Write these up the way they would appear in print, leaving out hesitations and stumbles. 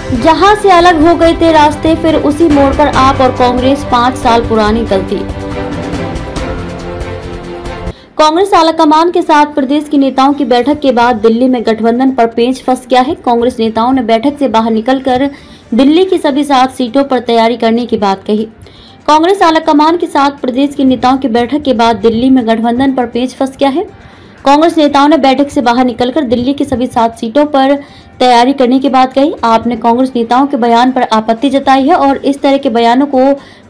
जहां से अलग हो गए थे रास्ते, फिर उसी मोड़ पर आप और कांग्रेस 5 साल पुरानी गलती। कांग्रेस आलाकमान के साथ प्रदेश के नेताओं की बैठक के बाद दिल्ली में गठबंधन पर पेंच फंस गया है। कांग्रेस नेताओं ने बैठक से बाहर निकलकर दिल्ली की सभी 7 सीटों पर तैयारी करने की बात कही। कांग्रेस आलाकमान के साथ प्रदेश के नेताओं की बैठक के बाद दिल्ली में गठबंधन पर पेंच फंस गया है। कांग्रेस नेताओं ने बैठक से बाहर निकलकर दिल्ली की सभी 7 सीटों पर तैयारी करने की बात कही। आपने कांग्रेस नेताओं के बयान पर आपत्ति जताई है और इस तरह के बयानों को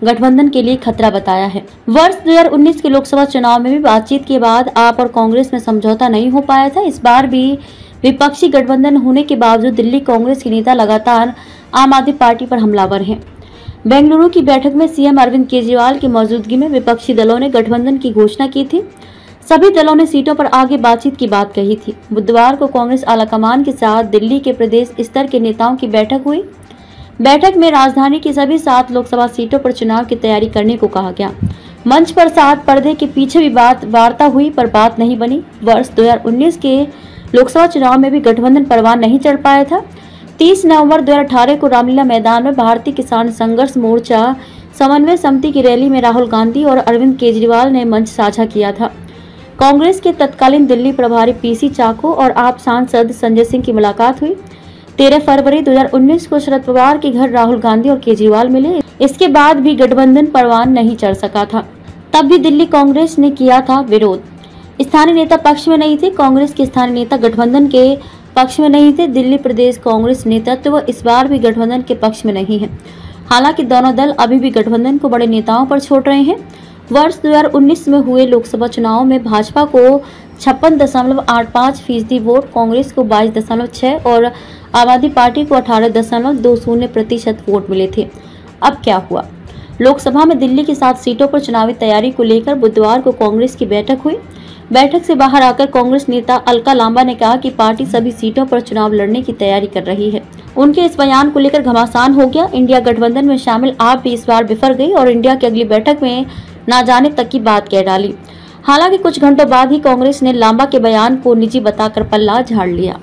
गठबंधन के लिए खतरा बताया है। वर्ष 2019 के लोकसभा चुनाव में भी बातचीत के बाद आप और कांग्रेस में समझौता नहीं हो पाया था। इस बार भी विपक्षी गठबंधन होने के बावजूद दिल्ली कांग्रेस के नेता लगातार आम आदमी पार्टी पर हमलावर हैं। बेंगलुरु की बैठक में सीएम अरविंद केजरीवाल की मौजूदगी में विपक्षी दलों ने गठबंधन की घोषणा की थी। सभी दलों ने सीटों पर आगे बातचीत की बात कही थी। बुधवार को कांग्रेस आलाकमान के साथ दिल्ली के प्रदेश स्तर के नेताओं की बैठक हुई। बैठक में राजधानी की सभी 7 लोकसभा सीटों पर चुनाव की तैयारी करने को कहा गया। मंच पर 7 पर्दे के पीछे भी वार्ता हुई पर बात नहीं बनी। वर्ष 2019 के लोकसभा चुनाव में भी गठबंधन परवान नहीं चढ़ पाया था। 30 नवंबर 2018 को रामलीला मैदान में भारतीय किसान संघर्ष मोर्चा समन्वय समिति की रैली में राहुल गांधी और अरविंद केजरीवाल ने मंच साझा किया था। कांग्रेस के तत्कालीन दिल्ली प्रभारी पीसी चाको और आप सांसद संजय सिंह की मुलाकात हुई। 13 फरवरी 2019 को शरद पवार के घर राहुल गांधी और केजरीवाल मिले। इसके बाद भी गठबंधन परवान नहीं चढ़ सका था। तब भी दिल्ली कांग्रेस ने किया था विरोध। स्थानीय नेता पक्ष में नहीं थे। कांग्रेस के स्थानीय नेता गठबंधन के पक्ष में नहीं थे। दिल्ली प्रदेश कांग्रेस नेतृत्व इस बार भी गठबंधन के पक्ष में नहीं है। हालांकि दोनों दल अभी भी गठबंधन को बड़े नेताओं पर छोड़ रहे हैं। वर्ष 2019 में हुए लोकसभा चुनाव में भाजपा को 56.85% वोट, कांग्रेस को 22.6% और आम आदमी पार्टी को 18.20% वोट मिले थे। अब क्या हुआ? लोकसभा में दिल्ली की 7 सीटों पर चुनावी तैयारी को लेकर बुधवार को कांग्रेस की बैठक हुई। बैठक से बाहर आकर कांग्रेस नेता अलका लांबा ने कहा कि पार्टी सभी सीटों पर चुनाव लड़ने की तैयारी कर रही है। उनके इस बयान को लेकर घमासान हो गया। इंडिया गठबंधन में शामिल आप भी इस बार बिफर गई और इंडिया की अगली बैठक में ना जाने तक की बात कह डाली। हालांकि कुछ घंटों बाद ही कांग्रेस ने लांबा के बयान को निजी बताकर पल्ला झाड़ लिया।